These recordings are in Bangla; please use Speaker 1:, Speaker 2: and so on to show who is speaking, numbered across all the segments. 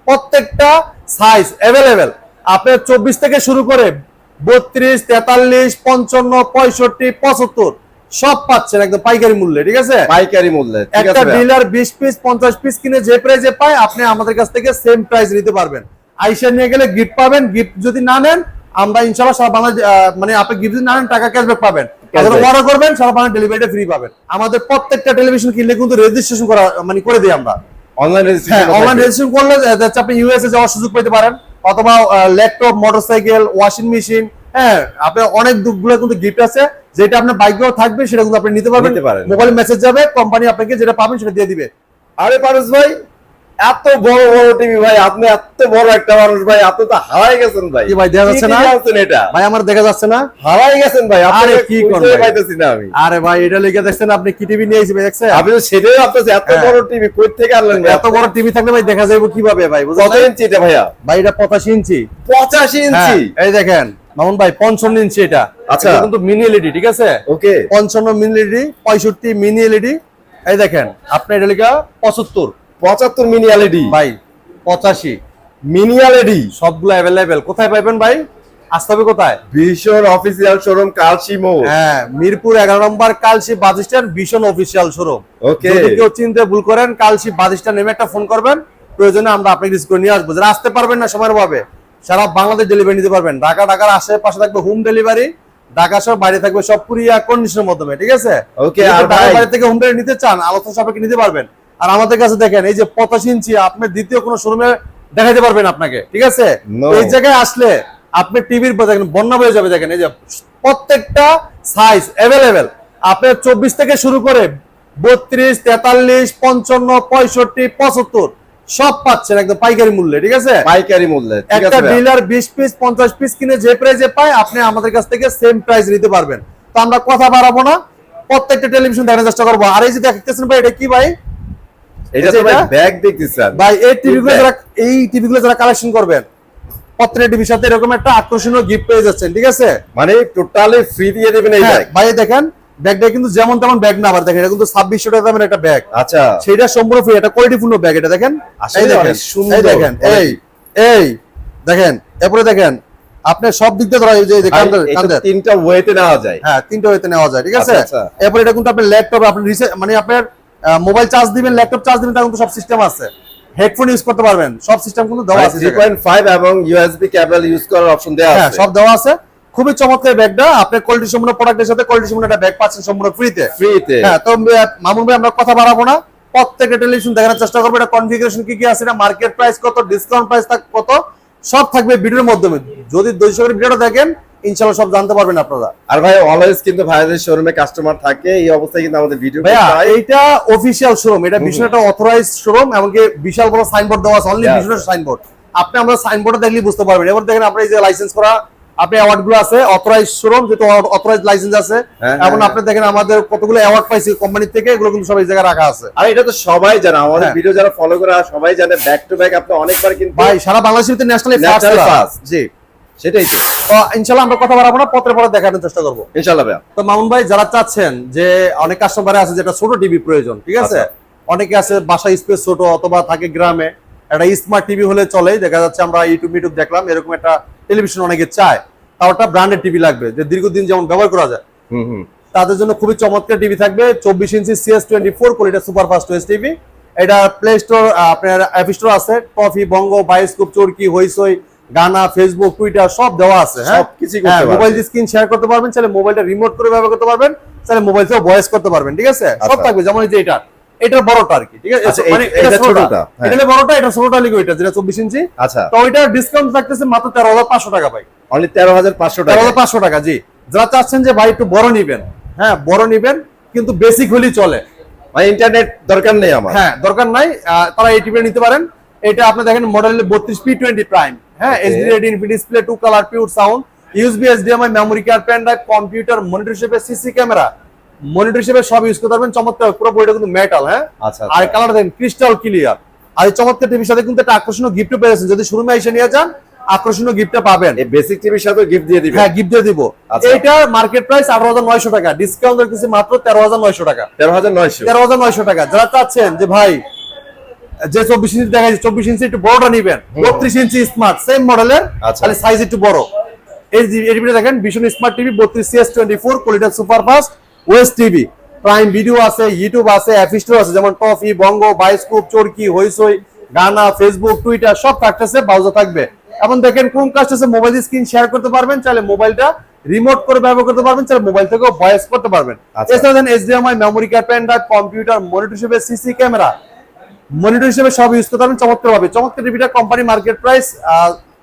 Speaker 1: প্রত্যেকটা সাইজ अवेलेबल। আপনার 24 থেকে শুরু করে 32, 43, 55, 65, 75 সব পাচ্ছেন একদম পাইকারি মূল্যে। ঠিক আছে,
Speaker 2: পাইকারি মূল্যে।
Speaker 1: একটা ডিলার 20 পিস 50 পিস কিনে যে প্রাইসে পায় আপনি আমাদের কাছ থেকে সেম প্রাইস নিতে পারবেন। আইসা নিয়ে গেলে গিফট পাবেন, গিফট যদি না নেন আমরা ইনশাআল্লাহ সারা বাংলাদেশ মানে আপনি গিফট যদি না নেন টাকা ক্যাশব্যাক পাবেন, অর্ডার করবেন সারা বাংলাদেশ ডেলিভারিটা ফ্রি পাবেন। আমাদের প্রত্যেকটা টেলিভিশন কিনলে কিন্তু রেজিস্ট্রেশন করা মানে করে দিই আমরা
Speaker 2: অনলাইন রেজিস্ট্রেশন।
Speaker 1: অনলাইন রেজিস্ট্রেশন করলে আপনি ইউএসএ যাওয়ার সুযোগ পেতে পারেন, অথবা ল্যাপটপ, মোটরসাইকেল, ওয়াশিং মেশিন, হ্যাঁ আপনার অনেক দুগুলো কিন্তু গিফট আছে যেটা আপনার বাইকেও থাকবে সেটা কিন্তু আপনি নিতে পারবেন। মোবাইলে মেসেজ যাবে, কোম্পানি আপনাকে যেটা পাবেন সেটা দিয়ে দিবে।
Speaker 2: আরে পারুস ভাই, এত বড় বড় টিভি ভাই, আপনি এত বড় একটা মানুষ ভাই, আপনি তো হারাই গেছেন ভাই।
Speaker 1: কি ভাই দেখা যাচ্ছে না?
Speaker 2: এটা
Speaker 1: ভাই আমার দেখা যাচ্ছে না?
Speaker 2: হারাই গেছেন ভাই।
Speaker 1: আরে কি করতে
Speaker 2: পাইতেছি না আমি।
Speaker 1: আরে ভাই এটা লিখে দেখছেন আপনি কি টিভি নিয়ে এসেছেন দেখছেন?
Speaker 2: আপনি তো সেটাই ভাবতেছেন এত বড় টিভি কই থেকে আনলেন ভাই?
Speaker 1: এত বড় টিভি থাকলে ভাই দেখা যাবে কিভাবে ভাই?
Speaker 2: কত ইঞ্চি এটা ভাইয়া?
Speaker 1: ভাই এটা 85 ইঞ্চি।
Speaker 2: 85 ইঞ্চি?
Speaker 1: এই দেখেন মামুন ভাই 55 ইঞ্চি এটা।
Speaker 2: আচ্ছা,
Speaker 1: এটা কিন্তু মিনি এলইডি। ঠিক আছে,
Speaker 2: ওকে।
Speaker 1: 55 মিনি এলইডি, 65 মিনি এলইডি। এই দেখেন আপনি এটা লিখা
Speaker 2: 75 মিনি এলইডি
Speaker 1: ভাই, 85
Speaker 2: মিনি এলইডি
Speaker 1: সবগুলো अवेलेबल। কোথায় পাবেন ভাই? আসতে হবে কোথায়?
Speaker 2: ভীষণ অফিসিয়াল শোরুম, কালসি মোড়।
Speaker 1: হ্যাঁ, মিরপুর 11 নম্বর কালসি বাস স্ট্যান্ড, ভীষণ অফিসিয়াল শোরুম।
Speaker 2: ওকে,
Speaker 1: যদি কেউ চিনতে ভুল করেন কালসি বাস স্ট্যান্ড নেমে একটা ফোন করবেন, প্রয়োজনে আমরা আপনাকে রিসিভ করে নিয়ে আসবো। যারা আসতে পারবেন না সময়ের অভাবে সারা বাংলাদেশ ডেলিভারি নিতে পারবেন। ঢাকার আশেপাশে থাকবে হোম ডেলিভারি, ঢাকা সহ বাইরে থাকবে সব কুরিয়া কন্ডিশনের মাধ্যমে। ঠিক আছে,
Speaker 2: ওকে।
Speaker 1: আর বাইরে থেকে হোম ডেলিভারি নিতে চান আলোচনা সাপেক্ষে নিতে পারবেন। আর আমাদের কাছে দেখেন এই যে 85 ইঞ্চি আপনি দ্বিতীয় কোনো শোরুমে দেখাইতে পারবেন আপনাকে। ঠিক আছে, এই জায়গায় আসলে আপনি টিভির দেখেন বন্যা বয়ে যাবে। দেখেন এই যে প্রত্যেকটা সাইজ अवेलेबल। আপনার 24 থেকে শুরু করে 32, 43, 55, 65, 75 সব পাচ্ছেন একদম পাইকারি মূল্যে। ঠিক আছে,
Speaker 2: পাইকারি মূল্যে।
Speaker 1: একটা ডিলার 20 পিস 50 পিস কিনে যে প্রাইসে পায় আপনি আমাদের কাছ থেকে সেম প্রাইস নিতে পারবেন। তো আমরা কথা বাড়াবো না, প্রত্যেকটা টেলিভিশন দেখার চেষ্টা করবো। আর এই যে দেখতেছেন ভাই এটা কি ভাই?
Speaker 2: এটা তো ভাই ব্যাগ দেখতেছেন
Speaker 1: ভাই। এই টিভিগুলো যারা কালেকশন করবেন প্রত্যেকটা টিভির সাথে এরকম একটা আকর্ষণীয় গিফট পেয়ে যাচ্ছেন। ঠিক আছে,
Speaker 2: মানে টোটালি ফ্রি দিয়ে দিবেন এই ব্যাগ।
Speaker 1: ভাই দেখেন ব্যাগটা কিন্তু যেমন তেমন ব্যাগ না, আবার দেখেন এটা কিন্তু 2600 টাকা দামের একটা ব্যাগ।
Speaker 2: আচ্ছা,
Speaker 1: সেটা সম্পূর্ণ ফ্রি, এটা কোয়ালিটিপূর্ণ ব্যাগ। এটা দেখেন, এই দেখেন সুন্দর, দেখেন এই দেখেন, এরপরে দেখেন আপনি সব দিক দিয়ে ধরা এই যে কাঁধে
Speaker 2: তিনটা ওয়েতে নেওয়া যায়।
Speaker 1: হ্যাঁ, তিনটা ওয়েতে নেওয়া যায়। ঠিক আছে,
Speaker 2: আচ্ছা।
Speaker 1: এরপরে এটা কিন্তু আপনি ল্যাপটপ আপনি মানে আপনার মোবাইল চার্জ দিবেন, ল্যাপটপ চার্জ দিবেন, তার কিন্তু সব সিস্টেম আছে। হেডফোন ইউজ করতে পারবেন, সব সিস্টেম কিন্তু দেওয়া আছে।
Speaker 2: 3.5 এবং ইউএসবি কেবল ইউজ করার অপশন দেওয়া আছে।
Speaker 1: হ্যাঁ, সব দেওয়া আছে। খুবই চমৎকার ব্যাগটা। আপনি কোয়ালিটি সম্পূর্ণ প্রোডাক্টের সাথে কোয়ালিটি সম্পূর্ণ একটা ব্যাগ পাচ্ছেন সম্পূর্ণ ফ্রিতে। হ্যাঁ, তো মামুন ভাই আমরা কথা বাড়াবো না, প্রত্যেকটা টেলিভিশন দেখানোর চেষ্টা করবো। এটা কনফিগারেশন কি কি আছে, এটা মার্কেট প্রাইস কত, ডিসকাউন্ট প্রাইস কত, সব থাকবে ভিডিওর মাধ্যমে। যদি 200 করে ভিডিওটা দেখেন ইনশাআল্লাহ সব জানতে পারবেন আপনারা।
Speaker 2: আর ভাই অলওয়েজ কিন্তু ভাইদের শোরুমে কাস্টমার থাকে, এই অবস্থায় কিন্তু আমাদের ভিডিও
Speaker 1: এইটা অফিশিয়াল শোরুম, এটা ভীষণ একটা অথরাইজড শোরুম, এমনকি বিশাল বড় সাইনবোর্ড দেওয়া আছে, অনলি বিজনেস সাইনবোর্ড। আপনি আমরা সাইনবোর্ডে দেখলেই বুঝতে পারবেন। এবার দেখেন আমরা এই যে লাইসেন্স করা আপনি অ্যাওয়ার্ড গুলো আছে, অথরাইজড শোরুম যেহেতু অথরাইজড লাইসেন্স আছে, এবং আপনি দেখেন আমাদের কতগুলো অ্যাওয়ার্ড পাইছি কোম্পানি থেকে, এগুলো কিন্তু সব এই জায়গায় রাখা আছে।
Speaker 2: আর এটা তো সবাই জানে, আমাদের ভিডিও যারা ফলো করে সবাই জানে, ব্যাক টু ব্যাক আপনি অনেকবার কিন্তু
Speaker 1: ভাই সারা বাংলাদেশের ভিতরে ন্যাশনালি ফার্স্ট। জি,
Speaker 2: সেটাই তো।
Speaker 1: ইনশাআল্লাহ আমরা কথা বাড়াবো না, পত্রে পরে দেখানোর চেষ্টা করবো
Speaker 2: ইনশাআল্লাহ ভাই।
Speaker 1: তো মামুন ভাই যারা চাচ্ছেন যে অনেক কাস্টমার আছে যেটা ছোট টিভি প্রয়োজন, ঠিক আছে, অনেকে আছে বাসায় স্পেস ছোট অথবা থাকে গ্রামে, একটা স্মার্ট টিভি হলে চলে। দেখা যাচ্ছে আমরা ইউটিউব দেখলাম এরকম একটা টেলিভিশন অনেকে চায়, তাও একটা ব্র্যান্ডেড টিভি লাগবে যে দীর্ঘদিন যেমন ব্যবহার করা যায়। তাদের জন্য খুবই চমৎকার টিভি থাকবে 24 ইঞ্চি CS24 quality super fast OS TV. এটা প্লে স্টোর আপনার অ্যাপ স্টোর আছে, toffee, Bongo, bioscope, Chorki, Hoichoi, Gaana, Facebook, Twitter সব দেওয়া আছে। হ্যাঁ, মোবাইল স্ক্রিন শেয়ার করতে পারবেন, চাইলে মোবাইলটা রিমোট করে ব্যবহার করতে পারবেন, চাইলে মোবাইল থেকে ভয়েস করতে পারবেন। ঠিক আছে, সব থাকবে যেমন এই যে এটার বড়টা আর কি। ঠিক আছে, মানে এটা ছোটটা, এটা বড়টা, এটা ছোটটা লিখো, এটা যেটা 24 ইঞ্চি।
Speaker 2: আচ্ছা,
Speaker 1: তো ওইটা ডিসকাউন্ট থাকতেছে মাত্র 13,500 টাকা ভাই।
Speaker 2: অনলি 13,500 টাকা।
Speaker 1: 13,500 টাকা। জি, যারা চাচ্ছেন যে ভাই একটু বড় নিবেন, হ্যাঁ বড় নিবেন কিন্তু বেসিক হলেই চলে,
Speaker 2: ভাই ইন্টারনেট দরকার নেই আমার,
Speaker 1: হ্যাঁ দরকার নাই, তারা এই টিভি নিতে পারেন। এটা আপনি দেখেন মডেল 32P20 প্রাইম। হ্যাঁ, HD red infinity display, 2 colour, pure sound, USB HDMI, memory card, pen drive, computer, monitor হিসেবে সিসি ক্যামেরা, মনিটর হিসেবে সব ইউজ করতে পারবেন। চমৎকার, পুরো বডিটা কিন্তু মেটাল। হ্যাঁ, আর কালার দেখেন ক্রিস্টাল ক্লিয়ার। আর এই চমৎকার টিভির সাথে কিন্তু একটা আকর্ষণীয় গিফট পেয়েছেন, যদি শোরুমে এসে নিয়ে যান আকর্ষণীয় গিফটটা পাবেন।
Speaker 2: এই বেসিক টিভির সাথে গিফট দিয়ে দিবেন।
Speaker 1: হ্যাঁ, গিফট দিয়ে দিব। এটার মার্কেট প্রাইস 18,900 টাকা, ডিসকাউন্ট দিতেছি মাত্র 13,900 টাকা।
Speaker 2: 13,900
Speaker 1: টাকা। যারা চাচ্ছেন যে ভাই যে 24 ইঞ্চি দেখা যাচ্ছে 24 ইঞ্চি একটু বড়টা নেবেন, 32 ইঞ্চি স্মার্ট সেম মডেলের,
Speaker 2: আচ্ছা।
Speaker 1: খালি সাইজ একটু বড়। এই টিভিটা দেখেন ভীষণ smart TV 32CS24 quality super fast ওয়েস টিভি। প্রাইম ভিডিও আছে, ইউটিউব আছে, অ্যাপ স্টোর আছে, যেমন Toffee, Bongo, bioscope, Chorki, Hoichoi, Gaana, Facebook, Twitter সব থাকতেছে, ব্রাউজার থাকবে। এখন দেখেন ক্রোমকাস্ট আছে, মোবাইল স্ক্রিন শেয়ার করতে পারবেন, চাইলে মোবাইলটা রিমোট করে ব্যবহার করতে পারবেন, চাইলে মোবাইল থেকেও ভয়েস করতে পারবেন।
Speaker 2: আচ্ছা।
Speaker 1: এছাড়া then HDMI, memory card, pen drive, computer, monitor হিসেবে সিসি ক্যামেরা, মনিটর হিসেবে সব ইউজ করতে পারবেন চমৎকার ভাবে। চমৎকার টিভিটা কোম্পানি মার্কেট প্রাইস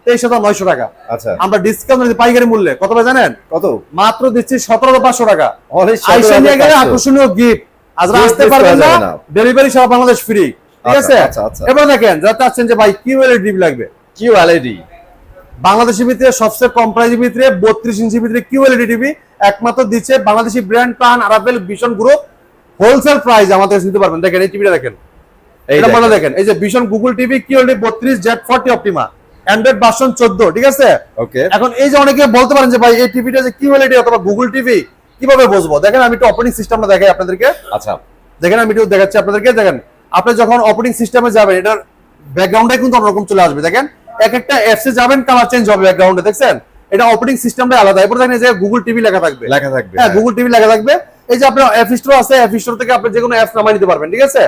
Speaker 1: 23,900 টাকা।
Speaker 2: আচ্ছা,
Speaker 1: আমরা ডিসকাউন্ট দিচ্ছি পাইকারি মূল্যে কত ভাই জানেন?
Speaker 2: কত?
Speaker 1: মাত্র দিচ্ছি 17,500 টাকা।
Speaker 2: অনেক
Speaker 1: আইসা নিয়ে গেলে আকর্ষণীয় গিফট। আজ
Speaker 2: Gift
Speaker 1: আসতে
Speaker 2: miss
Speaker 1: পারবেন
Speaker 2: করা
Speaker 1: না,
Speaker 2: যাবে না।
Speaker 1: ডেলিভারি সারা বাংলাদেশ ফ্রি, ঠিক
Speaker 2: আচ্ছা,
Speaker 1: আছে?
Speaker 2: আচ্ছা, আচ্ছা।
Speaker 1: এবার দেখেন যারা চাচ্ছেন যে ভাই কিউএলইডি টিভি লাগবে,
Speaker 2: QLED
Speaker 1: বাংলাদেশের ভিতরে সবচেয়ে কম প্রাইসের ভিতরে 32 ইঞ্চির ভিতরে কিউএলইডি টিভি একমাত্র দিচ্ছে বাংলাদেশি ব্র্যান্ড প্রাণ আরাবেল ভিশন গ্রুপ। হোলসেল প্রাইস আমাদের কাছে নিতে পারবেন। দেখেন এই টিভিটা দেখেন,
Speaker 2: এই
Speaker 1: এটা মনে
Speaker 2: দেখেন।
Speaker 1: দেখেন, এই যে vision Google TV QLED 32 Z40 Optima, Android version 14, ঠিক আছে?
Speaker 2: ওকে,
Speaker 1: এখন এই যে অনেকে বলতে পারেন যে ভাই এই টিভিটা যে কিউএলইডি অথবা গুগল টিভি কিভাবে বুঝবো? দেখেন আমি একটু অপারেটিং সিস্টেমটা দেখাই আপনাদেরকে।
Speaker 2: আচ্ছা,
Speaker 1: দেখেন আমি একটু দেখাচ্ছি আপনাদেরকে। দেখেন আপনি যখন অপারেটিং সিস্টেমে যাবেন, এটার ব্যাকগ্রাউন্ডে কিন্তু অন্যরকম চলে আসবে। দেখেন এক একটা অ্যাপসে যাবেন, কালার চেঞ্জ হবে ব্যাকগ্রাউন্ডে, দেখছেন? এটা অপারেটিং সিস্টেমটা আলাদা। এরপর দেখেন এই যে গুগল টিভি লেখা থাকবে,
Speaker 2: লেখা থাকবে।
Speaker 1: হ্যাঁ গুগল টিভি লেখা থাকবে। এই যে আপনার অ্যাপ স্টোর আছে, অ্যাপ স্টোর থেকে আপনি যে কোনো অ্যাপস নামিয়ে নিতে পারবেন, ঠিক আছে?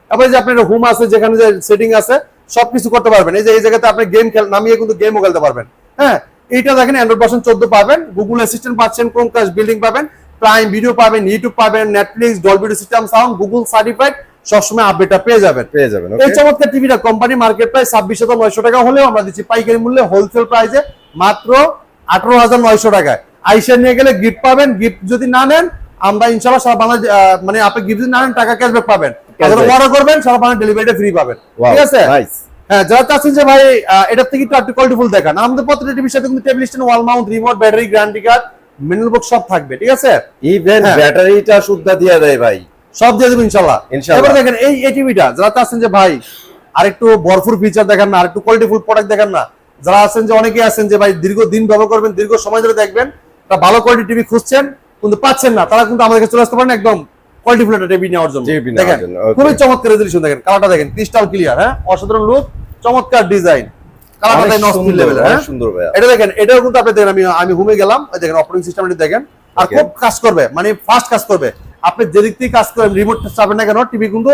Speaker 1: তারপরে যে আপনার হোম আছে, যেখানে যে সেটিং আছে সবকিছু করতে পারবেন। এই যে এই জায়গাতে আপনি গেম নামিয়ে কিন্তু গেমও খেলতে পারবেন। হ্যাঁ, এইটা দেখেন অ্যান্ড্রয়েড ভার্সন 14 পাবেন, গুগল অ্যাসিস্ট্যান্ট পাচ্ছেন, ক্রোমকাস্ট বিল্ডিং পাবেন, প্রাইম ভিডিও পাবেন, ইউটিউব পাবেন, Netflix, Dolby system sound, Google certified, সবসময় আপডেটটা পেয়ে যাবেন।
Speaker 2: পেয়ে যাবেন।
Speaker 1: এই
Speaker 2: ওকে,
Speaker 1: চমৎকার টিভিটা কোম্পানি মার্কেট প্রাইস 26,900 টাকা হলেও আমরা দিচ্ছি পাইকারি মূল্যে হোলসেল প্রাইসে মাত্র 18,900 টাকায়। আইসা নিয়ে গেলে গিফট পাবেন। গিফট যদি না নেন, আমরা ইনশাআল্লাহ সারা বাংলাদেশ মানে আপনি গিফট যদি না নেন টাকা ক্যাশব্যাক পাবেন, অর্ডার করবেন সারা বাংলাদেশ ডেলিভারিটা ফ্রি পাবেন, ঠিক আছে?
Speaker 2: নাইস।
Speaker 1: হ্যাঁ, যারা চাচ্ছেন যে ভাই এটার থেকে একটু কোয়ালিটিফুল দেখান, আমাদের প্রত্যেকটা টিভির সাথে কিন্তু টেবিল স্ট্যান্ড, ওয়াল mount, remote, battery, guarantee card, mineral box সব থাকবে, ঠিক আছে?
Speaker 2: ইভেন
Speaker 1: হ্যাঁ।
Speaker 2: ব্যাটারিটা শুদ্ধ দিয়ে দেয় ভাই।
Speaker 1: সব দিয়ে দেবো ইনশাআল্লাহ।
Speaker 2: ইনশাআল্লাহ।
Speaker 1: এবার দেখেন এই টিভিটা যারা চাচ্ছেন যে ভাই আরেকটু ভরপুর ফিচার দেখান না, আরেকটু কোয়ালিটিফুল প্রোডাক্ট দেখান না, যারা আছেন যে অনেকে আছেন যে ভাই দীর্ঘদিন ব্যবহার করবেন, দীর্ঘ সময় ধরে দেখবেন, তা ভালো কোয়ালিটি টিভি খুঁজছেন কিন্তু পাচ্ছেন না, তারা কিন্তু আমাদের কাছে চলে আসতে পারেন একদম কোয়ালিটিফুল একটা টিভি নেওয়ার জন্য।
Speaker 2: TV নেওয়ার
Speaker 1: দেখেন
Speaker 2: জন্য, okay.
Speaker 1: খুবই চমৎকার রেজলিউশন, দেখেন কালারটা দেখেন ক্রিস্টাল ক্লিয়ার, হ্যাঁ অসাধারণ লুক, চমৎকার ডিজাইন, কালারটা
Speaker 2: অনেক
Speaker 1: নষ্ট
Speaker 2: সুন্দর,
Speaker 1: লেভেল, হ্যাঁ
Speaker 2: অনেক সুন্দর ভাই।
Speaker 1: এটা দেখেন, এটাও কিন্তু আপনি দেখেন আমি ঘুমে গেলাম, ওই দেখেন অপারেটিং সিস্টেমটা দেখেন, আর
Speaker 2: Okay.
Speaker 1: খুব কাজ করবে, মানে ফাস্ট কাজ করবে। আপনি যেদিক থেকে কাজ করেন, রিমোট চাপেন না কেন, টিভি কিন্তু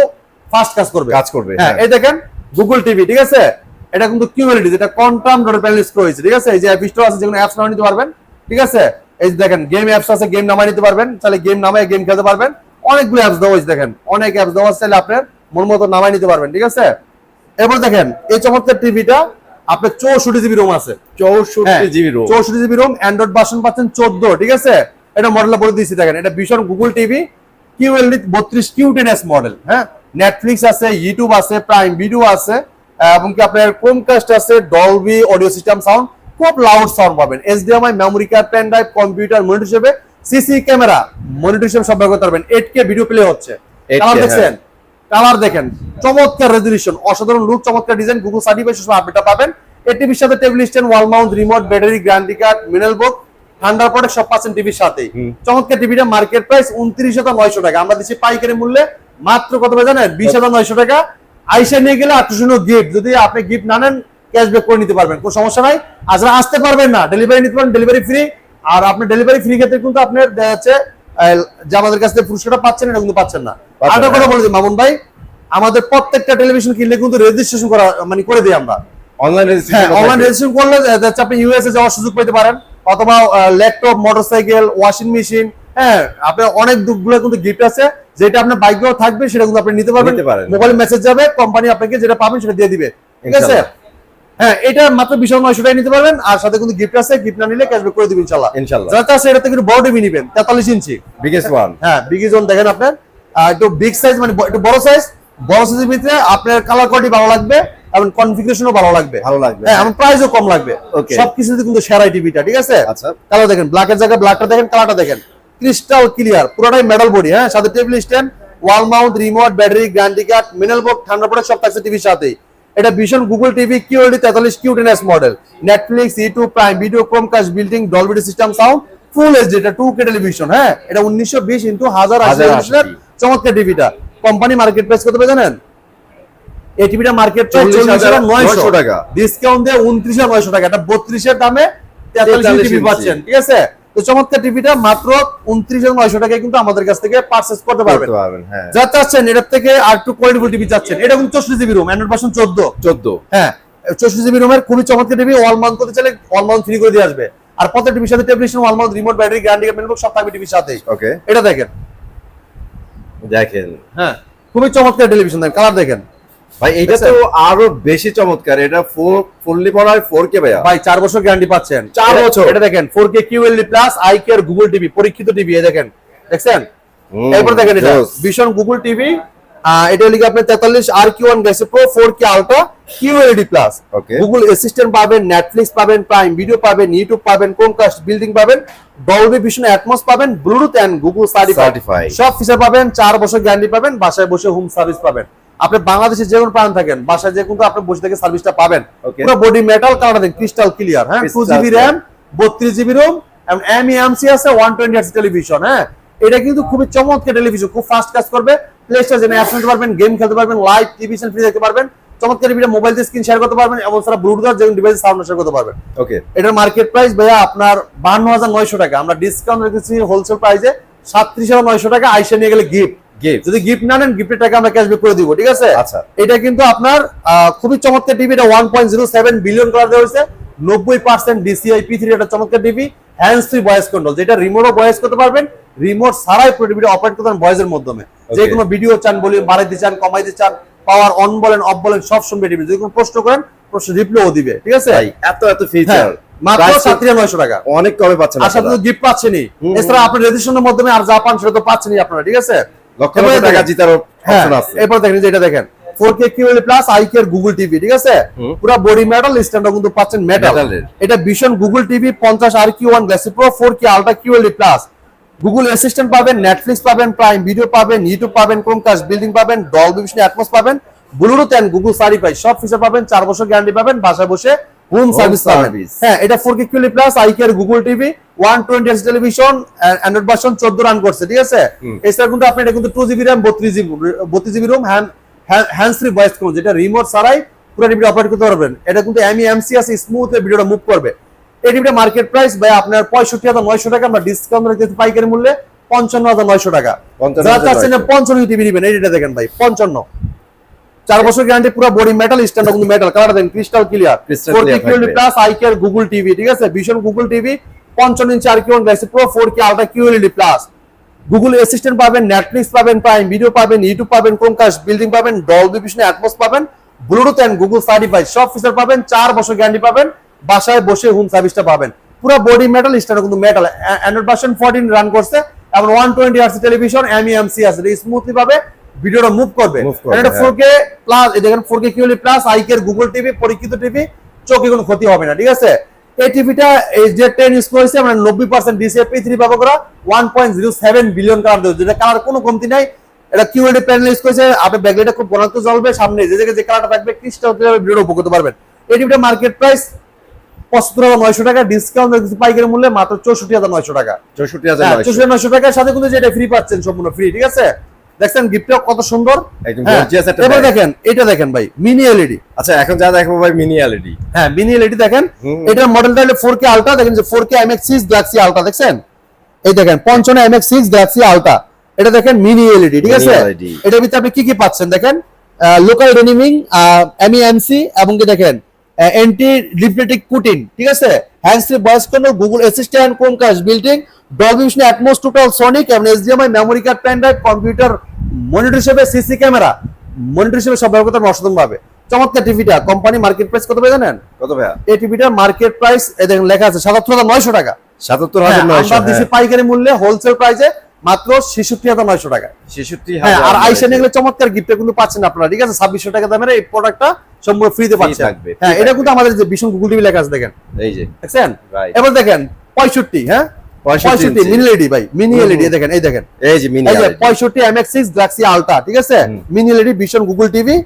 Speaker 1: ফাস্ট কাজ করবে,
Speaker 2: কাজ করবে,
Speaker 1: হ্যাঁ।
Speaker 2: হ্যাঁ।
Speaker 1: এই দেখেন গুগল টিভি, ঠিক আছে? এটা কিন্তু কিউএলইডি, যেটা কোয়ান্টাম ডট প্যানেল স্ক্রো হয়েছে, ঠিক আছে? এই যে অ্যাপ স্টোর আছে, যেগুলো অ্যাপস নামিয়ে নিতে পারবেন, ঠিক আছে? এই যে দেখেন গেম অ্যাপস আছে, গেম নামিয়ে নিতে পারবেন, তাহলে গেম নামায় গেম খেলতে পারবেন। অনেকগুলো অ্যাপস দেওয়া হয়েছে, দেখেন অনেক অ্যাপস দেওয়া আছে, তাহলে আপনার মন মতো নামায় নিতে পারবেন, ঠিক আছে? এবার দেখেন এই চমৎকার টিভিটা আপনার 64 জিবি রোম আছে,
Speaker 2: 64 GB ROM.
Speaker 1: 64 GB ROM, Android version পাচ্ছেন 14, ঠিক আছে? এটা মডেলটা বলে দিয়েছি, দেখেন এটা ভীষণ Google TV QLED 32 Q10s model, হ্যাঁ। নেটফ্লিক্স আছে, ইউটিউব আছে, প্রাইম ভিডিও আছে, এবং কি আপনার ক্রোমকাস্ট আছে, ডলবি অডিও সিস্টেম সাউন্ড, খুব লাউড সাউন্ড পাবেন, HDMI, memory card, pen drive, computer, monitor হিসেবে, সিসি ক্যামেরা, মনিটর হিসেবে সব ব্যবহার করতে পারবেন। 8K ভিডিও প্লে হচ্ছে,
Speaker 2: 8K,
Speaker 1: কালার
Speaker 2: হ্যাঁ।
Speaker 1: দেখছেন, কালার দেখেন, চমৎকার রেজলিউশন, অসাধারণ লুক, চমৎকার ডিজাইন, গুগল সার্টিফাইড সব আপডেটটা পাবেন। এই টিভির সাথে টেবিল স্ট্যান্ড, ওয়াল mount, remote, battery, guarantee card, mineral box, ঠান্ডার প্রোডাক্ট সব পাচ্ছেন টিভির সাথেই। চমৎকার টিভিটা মার্কেট প্রাইস 29,900 টাকা, আমরা দিচ্ছি পাইকারি মূল্যে মাত্র কত টাকা জানেন? 20,900 টাকা। আইসা নিয়ে গেলে আকর্ষণীয় গিফট, যদি আপনি গিফট না নেন ক্যাশব্যাক করে নিতে পারবেন, কোনো সমস্যা নাই। আর যারা আসতে পারবেন না, ডেলিভারি নিতে পারেন, ডেলিভারি ফ্রি। আর আপনি ডেলিভারি ফ্রি ক্ষেত্রে কিন্তু আপনার দেখা যাচ্ছে যে আমাদের কাছ থেকে পুরস্কারটা পাচ্ছেন, এটা কিন্তু পাচ্ছেন না।
Speaker 2: পাচ্ছেন,
Speaker 1: আরেকটা কথা
Speaker 2: হ্যাঁ।
Speaker 1: বলে দিই মামুন ভাই, আমাদের প্রত্যেকটা টেলিভিশন কিনলে কিন্তু রেজিস্ট্রেশন করা মানে করে দিই আমরা।
Speaker 2: অনলাইন
Speaker 1: হ্যাঁ,
Speaker 2: রেজিস্ট্রেশন।
Speaker 1: অনলাইন রেজিস্ট্রেশন করলে দেখা যাচ্ছে আপনি ইউএসএ যাওয়ার সুযোগ পেতে পারেন, অথবা ল্যাপটপ, মোটরসাইকেল, ওয়াশিং মেশিন, হ্যাঁ আপনার অনেক দুগুলো কিন্তু গিফট আছে, যেটা আপনার বাইকেও থাকবে, সেটা কিন্তু আপনি নিতে পারবেন।
Speaker 2: নিতে পারেন।
Speaker 1: মোবাইলে মেসেজ যাবে, কোম্পানি আপনাকে যেটা পাবেন সেটা দিয়ে দিবে, ঠিক আছে?
Speaker 2: ইনশাআল্লাহ।
Speaker 1: হ্যাঁ, এটা মাত্র 20,900 টাকায় নিতে পারবেন, আর সাথে কিন্তু গিফট আছে, গিফট না নিলে ক্যাশব্যাক করে দিবেন ইনশাআল্লাহ।
Speaker 2: ইনশাআল্লাহ।
Speaker 1: যারা চাচ্ছে এটা থেকে একটু বড় টিভি নেবেন, 43 ইঞ্চি,
Speaker 2: বিগেস্ট ওয়ান।
Speaker 1: হ্যাঁ বিগেস্ট ওয়ান দেখেন আপনার, একটু বিগ সাইজ মানে একটু বড় সাইজ, বড় সাইজের ভিতরে আপনার কালার কোয়ালিটি ভালো লাগবে এবং কনফিগারেশনও ভালো লাগবে,
Speaker 2: ভালো লাগবে।
Speaker 1: হ্যাঁ এবং প্রাইসও কম লাগবে।
Speaker 2: Okay.
Speaker 1: সবকিছুতে কিন্তু সেরা টিভিটা, ঠিক আছে?
Speaker 2: আচ্ছা।
Speaker 1: কালার দেখেন, ব্ল্যাকের জায়গায় ব্ল্যাকটা দেখেন, কালারটা দেখেন ক্রিস্টাল ক্লিয়ার, পুরোটাই মেটাল বডি, হ্যাঁ সাথে টেবিল স্ট্যান্ড, ওয়াল mount, remote, battery, guarantee card, mineral box, ঠান্ডা প্রোডাক্ট সব থাকছে টিভির সাথেই। এটা ভীষণ Google TV QLED 43 Q10s model, Netflix, YouTube, prime video, Chromecast building, Dolby system sound, full HD, এটা 2K টেলিভিশন, হ্যাঁ এটা 1920 × 1080 রেজলিউশনের চমৎকার টিভিটা। কোম্পানি মার্কেট প্রাইস কত জানেন? এই টিভিটা মার্কেট প্রাইস 40,900
Speaker 2: টাকা,
Speaker 1: ডিসকাউন্ট দিয়ে 29,900 টাকা, এটা 32 এর দামে 43 টিভি পাচ্ছেন, ঠিক আছে? তো চমৎকার টিভিটা মাত্র 29,900 টাকায় কিন্তু আমাদের কাছ থেকে পারচেজ করতে পারবেন।
Speaker 2: হ্যাঁ,
Speaker 1: যা চাচ্ছেন এটার থেকে আর একটু কোয়ালিটিফুল টিভি চাচ্ছেন, এটা কিন্তু 64 জিবি রুম, অ্যান্ড্রয়েড ভার্সন 14। হ্যাঁ, 64 জিবি রুমের খুবই চমৎকার টিভি, ওয়াল মাউন্ট করতে চাইলে ওয়াল মাউন্ট ফ্রি করে দিয়ে আসবে। আর প্রত্যেক টিভির সাথে television, wall mount, remote, battery, guarantee card, main box সব থাকবে টিভির সাথেই।
Speaker 2: ওকে,
Speaker 1: এটা দেখেন, হ্যাঁ খুবই চমৎকার টেলিভিশন, দেখেন কালার দেখেন
Speaker 2: ভাই, এটা তো আরো বেশি চমৎকার। এটা ফুললি পড়া হয় 4K ভাইয়া,
Speaker 1: ভাই 4 বছর গ্যারান্টি পাচ্ছেন।
Speaker 2: 4 বছর।
Speaker 1: এটা দেখেন 4K QLED plus eyecare Google TV, পরীক্ষিত টিভি, এই দেখেন, দেখছেন? এরপর দেখেন এটা ভিশন গুগল টিভি, এটা লিখে আপনি 43 RQ1 Galaxy Pro 4K Ultra QLED plus, Google assistant পাবেন, নেটফ্লিক্স পাবেন, প্রাইম ভিডিও পাবেন, ইউটিউব পাবেন, ক্রোমকাস্ট বিল্ডিং পাবেন, ডলবি ভিশন অ্যাটমস পাবেন, ব্লুটুথ এন্ড গুগল সার্টিফাইড সব ফিচার পাবেন, 4 বছর গ্যারান্টি পাবেন, বাসায় বসে হোম সার্ভিস পাবেন। আপনি বাংলাদেশে যে কোনো প্রান্ত থাকেন, বাসায় যে কিন্তু আপনি বসে থেকে সার্ভিসটা পাবেন। পুরো বডি মেটাল, কালার দেন ক্রিস্টাল ক্লিয়ার। হ্যাঁ, 2GB RAM, 32GB রোম এবং MEMC আছে, 120 Hz টেলিভিশন। হ্যাঁ, এটা কিন্তু খুবই চমৎকার টেলিভিশন, খুব ফাস্ট কাজ করবে। প্লে স্টোর জেনে অ্যাপ নিতে পারবেন, গেম খেলতে পারবেন, লাইভ টিভিশন ফ্রি দেখতে পারবেন, চমৎকার টিভিটা মোবাইল দিয়ে স্ক্রিন শেয়ার করতে পারবেন এবং সারা ব্লুটুথ যে ডিভাইস সাউন্ড শেয়ার করতে পারবেন।
Speaker 2: ওকে,
Speaker 1: এটার মার্কেট প্রাইস ভাইয়া আপনার 52,900 টাকা, আমরা ডিসকাউন্ট রেখেছি হোলসেল প্রাইসে 37,900 টাকা। আইসা নিয়ে গেলে গিফট, যদি গিফট না নেন গিফটের টাকা আমরা ক্যাশব্যাক করে দিব, ঠিক আছে?
Speaker 2: আচ্ছা,
Speaker 1: এটা কিন্তু আপনার খুবই চমৎকার টিভি, এটা 1.07 বিলিয়ন করা হয়েছে, 90% DCI P3, এটা চমৎকার TV, hands free voice control, যেটা রিমোটও ভয়েস করতে পারবেন, রিমোট ছাড়াই পুরো টিভিটা অপারেট করতে পারবেন ভয়েসের মাধ্যমে। যে কোনো ভিডিও চান, ভলিউম বাড়াইতে চান, কমাইতে চান, পাওয়ার অন বলেন অফ বলেন সব শুনবে টিভি, যদি কোনো প্রশ্ন করেন প্রশ্ন রিপ্লাইও দিবে, ঠিক আছে?
Speaker 2: এত ফিচার
Speaker 1: মাত্র 37,900 টাকা,
Speaker 2: অনেক কমে পাচ্ছেন।
Speaker 1: আর সাথে গিফট পাচ্ছেনই, এছাড়া আপনি রেজিস্ট্রেশনের মাধ্যমে আর যা পান সেটা তো পাচ্ছেনই আপনারা, ঠিক আছে?
Speaker 2: লক্ষ লক্ষ টাকা জিতার অপশন আছে।
Speaker 1: এরপর দেখেন যে এটা দেখেন 4K QLED plus eyecare Google TV, ঠিক আছে? পুরো বডি মেটাল, স্ট্যান্ডও কিন্তু পাচ্ছেন মেটাল। এটা vision Google TV 50 RQ1 Galaxy Pro 4K Ultra QLED plus, Google assistant পাবেন, নেটফ্লিক্স পাবেন, প্রাইম ভিডিও পাবেন, ইউটিউব পাবেন, ক্রোমকাস্ট বিল্ডিং পাবেন, ডলবি ভিশন অ্যাটমস পাবেন, ব্লুটুথ এন্ড গুগল সার্টিফাইড সব ফিচার পাবেন, 4 বছর গ্যারান্টি পাবেন, বাসায় বসে হোম সার্ভিস পাবেন। হ্যাঁ, এটা 4K QLED plus eyecare Google TV, 120 Hz television, Android version 14 run করছে, ঠিক আছে? এছাড়া কিন্তু আপনি এটা কিন্তু 2GB RAM, 32GB ROM, hands free voice control, যেটা রিমোট ছাড়াই পুরো টিভি অপারেট করতে পারবেন। এটা কিন্তু MEMC আছে, স্মুথ ভিডিওটা মুভ করবে। এই টিভিটা মার্কেট প্রাইস ভাই আপনার 65,900 টাকা, আমরা ডিসকাউন্ট রেখেছি পাইকারি মূল্যে 55,900 টাকা। যারা চাচ্ছেন 55 টিভি নেবেন, এইটা দেখেন ভাই 55, 4 বছর গ্যারান্টি, পুরো বডি মেটাল, স্ট্যান্ড কিন্তু মেটাল, কালার দেন crystal clear, 4K QLED plus eyecare Google TV, ঠিক আছে? Vision Google TV 55 inch RQ1 Galaxy Pro 4K Ultra QLED plus, Google assistant পাবেন, নেটফ্লিক্স পাবেন, প্রাইম ভিডিও পাবেন, ইউটিউব পাবেন, ক্রোমকাস্ট বিল্ডিং পাবেন, ডলবি ভিশন অ্যাটমস পাবেন, ব্লুটুথ এন্ড গুগল সার্টিফাইড সব ফিচার পাবেন, 4 বছর গ্যারান্টি পাবেন, বাসায় বসে হোম সার্ভিসটা পাবেন। পুরো বডি মেটাল, স্ট্যান্ড কিন্তু মেটাল, অ্যান্ড্রয়েড ভার্সন 14 রান করছে এবং 120 Hz টেলিভিশন, MEMC আছে, স্মুথলি ভাবে ভিডিওটা মুভ করবে। এটা 4K প্লাস, এই দেখেন 4K QLED plus eyecare Google TV, পরীক্ষিত টিভি, চোখে কোনো ক্ষতি হবে না, ঠিক আছে? এই টিভিটা এই যে 10 ইউজ করেছে, আমরা 90% DCI P3 ব্যবহার করা, 1.07 বিলিয়ন কালার দেওয়া, যেটা কালার কোনো কমতি নাই। এটা QLED প্যানেল ইউজ করেছে, আপনি ব্যাকলাইটটা খুব বনান্ত জ্বলবে, সামনে যে জায়গায় যে কালারটা থাকবে ক্রিস্টাল ক্লিয়ার ভিডিও উপভোগ করতে পারবেন। এই টিভিটা মার্কেট প্রাইস 75,900 টাকা, ডিসকাউন্ট রেখেছি পাইকারি মূল্যে মাত্র 64,900 টাকা। 64,900 টাকার সাথে কিন্তু যেটা ফ্রি পাচ্ছেন, সম্পূর্ণ ফ্রি, ঠিক আছে? দেখছেন গিফটটা কত সুন্দর, একদম গর্জিয়াস একটা। এবার দেখেন এটা দেখেন ভাই, মিনি এলইডি।
Speaker 2: আচ্ছা, এখন যা দেখবো ভাই মিনি এলইডি।
Speaker 1: হ্যাঁ, মিনি এলইডি দেখেন, এটার মডেলটা হলো 4K Ultra, দেখেন যে 4K MX6 Galaxy Ultra, দেখছেন? এই দেখেন 55 MX6 Galaxy Ultra, এটা দেখেন মিনি এলইডি, ঠিক আছে? এটার ভিতরে আপনি কি কি পাচ্ছেন দেখেন, লোকাল ডেনিমিং, MEMC এবং কি দেখেন অ্যান্টি রিফ্লেক্টিভ কুটিং, ঠিক আছে? Hands free voice control, Google Assistant, Chromecast building, Dolby vision Atmos, total sonic এবং HDMI, memory card, pen drive, computer monitor হিসেবে, সিসি ক্যামেরা মনিটর হিসেবে সব ব্যবহার করতে অসাধারণ ভাবে। চমৎকার টিভিটা কোম্পানি মার্কেট প্রাইস কত ভাই জানেন?
Speaker 2: কত ভাইয়া?
Speaker 1: এই টিভিটার মার্কেট প্রাইস এই দেখেন লেখা আছে 77,900 টাকা।
Speaker 2: 77,900,
Speaker 1: আমরা দিছি পাইকারি মূল্যে হোলসেল প্রাইসে মাত্র 66,900 টাকা।
Speaker 2: 66,000।
Speaker 1: আর আইসা নিয়ে গেলে চমৎকার গিফট কিন্তু পাচ্ছেন আপনারা, ঠিক আছে? 2600 টাকা দামের এই প্রোডাক্টটা সম্পূর্ণ ফ্রিতে পাচ্ছেন। হ্যাঁ, এটা কিন্তু আমাদের যে ভিশন গুগল টিভি লেখা আছে দেখেন,
Speaker 2: এই যে
Speaker 1: দেখছেন? এবার দেখেন 65, হ্যাঁ 65 মিনি এলইডি ভাই, মিনি এলইডি দেখেন, এই দেখেন
Speaker 2: এই যে mini LED
Speaker 1: 65 MX6 Galaxy Ultra, ঠিক আছে? Mini LED vision Google TV,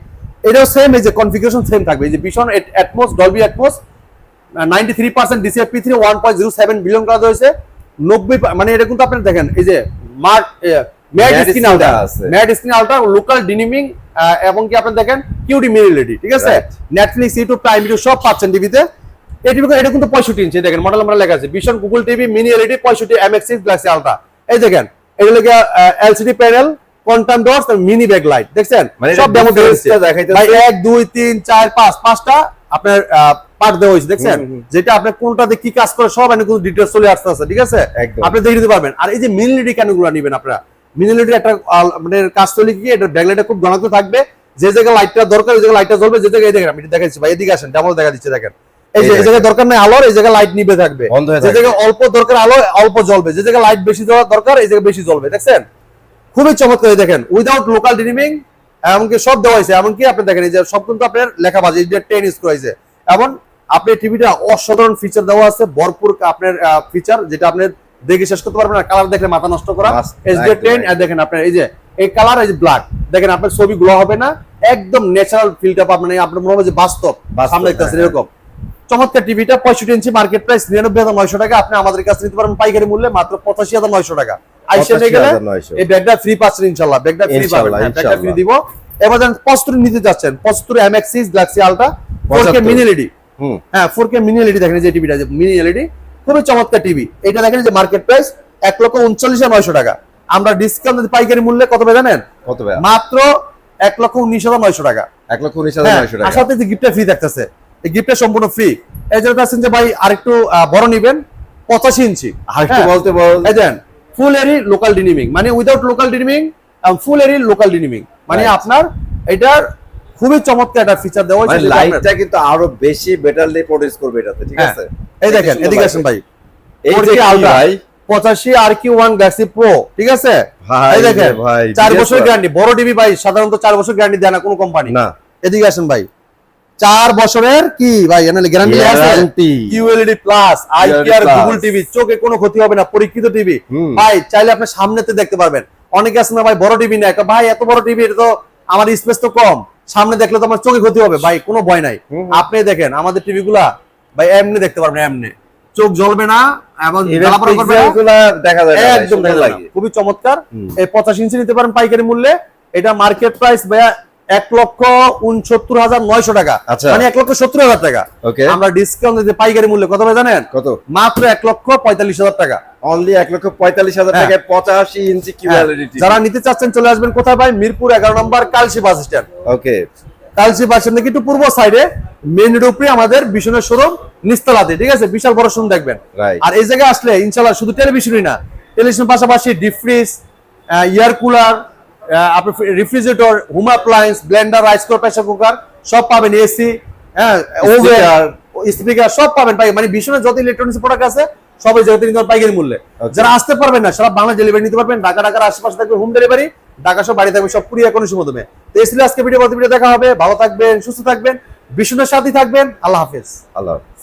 Speaker 1: এটাও সেম, এই যে কনফিগারেশন সেম থাকবে, এই যে vision atoms, Dolby atoms, 93% DCI P3, 1.07 billion করা হয়েছে, 90 মানে এটা কিন্তু আপনি দেখেন এই যে ম্যাট স্ক্রিন আলট্রা, লোকাল ডিনিমিং এবং কি আপনি দেখেন কিউডি মিনি এলইডি, ঠিক আছে?
Speaker 2: Right.
Speaker 1: Netflix, YouTube, prime video সব পাচ্ছেন টিভিতে। এই টিভি এটা কিন্তু 65 ইঞ্চি, দেখেন মডেল নাম্বার লেখা আছে vision Google TV mini LED 65 MX6 glassy ultra. এই দেখেন এটা লেগে LCD panel, quantum dots, mini back light, দেখছেন
Speaker 2: মানে
Speaker 1: সব ডেমো
Speaker 2: difference-টা দেখাইতেছে।
Speaker 1: ভাই 1 2 3 4 5 পাঁচটা আপনার পার্ট দেওয়া হয়েছে, দেখছেন যেটা আপনার কোনটাতে কি কাজ করে সব এখানে কিন্তু ডিটেইলস চলে আসছে, ঠিক আছে?
Speaker 2: একদম।
Speaker 1: আপনি দেখে নিতে পারবেন। আর এই যে মিনি এলইডি ক্যানগুলো নেবেন আপনারা, মিনি এলইডির একটা মানে কাজ চলে কি, এটা ব্যাকলাইটটা খুব ঘনত্ব থাকবে, যে জায়গায় লাইটটা দরকার ওই জায়গায় লাইটটা জ্বলবে, যে জায়গায় দেখেন আমি দেখাচ্ছি ভাই, এদিকে আসেন ডেমো দেখা দিচ্ছে, দেখেন এই যে এই জায়গায় দরকার নাই আলোর, এই জায়গায় লাইট নিবে থাকবে,
Speaker 2: বন্ধ হয়ে
Speaker 1: যে
Speaker 2: থাকবে।
Speaker 1: জায়গায় অল্প দরকার আলো অল্প জ্বলবে, যে জায়গায় লাইট বেশি দেওয়ার দরকার এই জায়গায় বেশি জ্বলবে, দেখছেন খুবই চমৎকার। এই দেখেন উইদাউট লোকাল ডিমিং, এমনকি সব দেওয়া হয়েছে, এমনকি আপনি দেখেন এই যে সব কিন্তু আপনার লেখা বাজে 10 ইউজ করা হয়েছে। এবং আপনি টিভিটা অসাধারণ ফিচার দেওয়া আছে, ভরপুর আপনার ফিচার, যেটা আপনি দেখে শেষ করতে পারবেন না। কালার দেখলে মাথা নষ্ট করা, HD10 আর দেখেন আপনার এই যে এই কালার, এই যে ব্ল্যাক, দেখেন আপনার ছবি গ্লো হবে না, একদম ন্যাচারাল ফিলটা পাবেন, আপনার মনে হবে যে বাস্তব সামনে দেখতেছেন এরকম। চমৎকার টিভিটা 65 ইঞ্চি, মার্কেট প্রাইস 99,900 টাকা। আপনি আমাদের কাছে নিতে পারবেন পাইকারি মূল্যে মাত্র 85,900 টাকা। আইসা নিয়ে গেলে
Speaker 2: 85,900
Speaker 1: এই ব্যাগটা ফ্রি পাচ্ছেন ইনশাআল্লাহ, ব্যাগটা ফ্রি পাবেন,
Speaker 2: ইনশাআল্লাহ,
Speaker 1: ব্যাগটা ফ্রি
Speaker 2: ইনশাআল্লাহ।
Speaker 1: দিব। এবার যান 75 নিতে যাচ্ছেন, 75 MX6 galaxy ultra 4K
Speaker 2: 75
Speaker 1: mini LED,
Speaker 2: হুম
Speaker 1: হ্যাঁ 4K মিনি এলইডি, দেখেন এই যে টিভিটা যে মিনি এলইডি, খুবই চমৎকার টিভি। এটা দেখেন যে মার্কেট প্রাইস 1,39,900 টাকা। আমরা ডিসকাউন্ট যদি পাইকারি মূল্যে কত পাই জানেন?
Speaker 2: কত ভাই?
Speaker 1: মাত্র 1,19,900 টাকা।
Speaker 2: 1,19,900 টাকা।
Speaker 1: সাথে যে গিফটটা ফ্রি থাকতেছে, এই গিফটটা সম্পূর্ণ ফ্রি। এই জন্য আছেন যে ভাই আরেকটু বড় নিবেন 85 ইঞ্চি,
Speaker 2: আরেকটু
Speaker 1: হ্যাঁ।
Speaker 2: বলতে বল।
Speaker 1: এই দেন ফুল এরি লোকাল ডিনিমিং, মানে উইদাউট লোকাল ডিনিমিং, ফুল এরি লোকাল ডিনিমিং, মানে
Speaker 2: Right.
Speaker 1: আপনার এটার খুবই চমৎকার একটা ফিচার দেওয়া
Speaker 2: মানে
Speaker 1: হয়েছে, যেটা
Speaker 2: লাইটটা
Speaker 1: আপনার-
Speaker 2: কিন্তু আরো বেশি বেটারলি প্রডিউস করবে এটাতে, ঠিক
Speaker 1: হ্যাঁ।
Speaker 2: আছে?
Speaker 1: এই দেখেন
Speaker 2: সুন্দর
Speaker 1: এদিকে
Speaker 2: লাগবে।
Speaker 1: আসেন ভাই,
Speaker 2: এই
Speaker 1: 4K
Speaker 2: যে কি
Speaker 1: Ultra,
Speaker 2: ভাই?
Speaker 1: 85 RQ1 Galaxy Pro, ঠিক আছে?
Speaker 2: ভাই
Speaker 1: এই দেখেন
Speaker 2: রে ভাই,
Speaker 1: 4
Speaker 2: জিজ্ঞেস
Speaker 1: বছর
Speaker 2: কর।
Speaker 1: গ্যারান্টি, বড় টিভি ভাই সাধারণত 4 বছর গ্যারান্টি দেয় না কোনো কোম্পানি।
Speaker 2: না।
Speaker 1: এদিকে আসেন ভাই, 4 বছরের কি ভাই এখানে গ্যারান্টি আছে,
Speaker 2: Guarantee।
Speaker 1: QLED plus IPR
Speaker 2: Plus।
Speaker 1: Google TV, চোখে কোনো ক্ষতি হবে না, পরীক্ষিত টিভি
Speaker 2: হুম।
Speaker 1: ভাই, চাইলে আপনি সামনেতে দেখতে পারবেন। অনেকে আছে না ভাই বড় টিভি না, ভাই এত বড় টিভি, এটা তো আমার স্পেস তো কম, সামনে দেখলে তো আমার চোখে ক্ষতি হবে, ভাই কোনো ভয় নাই। আপনি দেখেন আমাদের টিভি গুলা ভাই এমনি দেখতে পারবেন, এমনি চোখ জ্বলবে না এবং
Speaker 2: Even
Speaker 1: জ্বালাপোড়া করবে না।
Speaker 2: pixel-গুলা দেখা যায় না ভাই,
Speaker 1: একদম
Speaker 2: সুন্দর
Speaker 1: ভালো
Speaker 2: লাগে।
Speaker 1: লাগে, খুবই চমৎকার।
Speaker 2: হুম।
Speaker 1: এই 85 ইঞ্চি নিতে পারেন পাইকারি মূল্যে। এটা মার্কেট প্রাইস ভাইয়া 1,69,900 টাকা,
Speaker 2: আচ্ছা।
Speaker 1: মানে 1,70,000 টাকা।
Speaker 2: Okay.
Speaker 1: আমরা ডিসকাউন্ট দিতে পাইকারি মূল্যে কত ভাই জানেন?
Speaker 2: কত?
Speaker 1: মাত্র 1,45,000 টাকা।
Speaker 2: অনলি 1,45,000
Speaker 1: হ্যাঁ।
Speaker 2: টাকায় 85 ইঞ্চি
Speaker 1: হ্যাঁ।
Speaker 2: QLED TV.
Speaker 1: যারা নিতে চাচ্ছেন চলে আসবেন কোথায় ভাই? মিরপুর 11 নম্বর কালসি বাস স্ট্যান্ড।
Speaker 2: ওকে।
Speaker 1: কালসি বাস স্ট্যান্ড থেকে একটু পূর্ব সাইডে মেইন রোড উপরে আমাদের বিশনের শোরুম নিস্তালাতে, ঠিক আছে? বিশাল বড় শোরুম দেখবেন।
Speaker 2: Right.
Speaker 1: আর এই জায়গায় আসলে ইনশাআল্লাহ শুধু টেলিভিশনই না, টেলিভিশনের পাশাপাশি ডিপ ফ্রিজ, এয়ার কুলার, আপনার refrigerator, home appliance, Blender, rice cooker, pressure cooker সব পাবেন, এসি, হ্যাঁ ওভেন, স্পিকার সব পাবেন ভাই। মানে বিশনের যত ইলেকট্রনিক্স প্রোডাক্ট আছে সব এই জায়গাতে নিতে পারবেন পাইকারি মূল্যে।
Speaker 2: Okay.
Speaker 1: যারা আসতে পারবেন না সারা বাংলা ডেলিভারি নিতে পারবেন, ঢাকার আশেপাশে থাকবে হোম ডেলিভারি, ঢাকা সব বাড়ি থাকবে সব কুরিয়ার কন্ডিশনের মাধ্যমে। তো এই ছিল আজকে ভিডিও, দেখা হবে, ভালো থাকবেন, সুস্থ থাকবেন, বিশনের সাথে থাকবেন। আল্লাহ হাফেজ।
Speaker 2: আল্লাহ হাফেজ।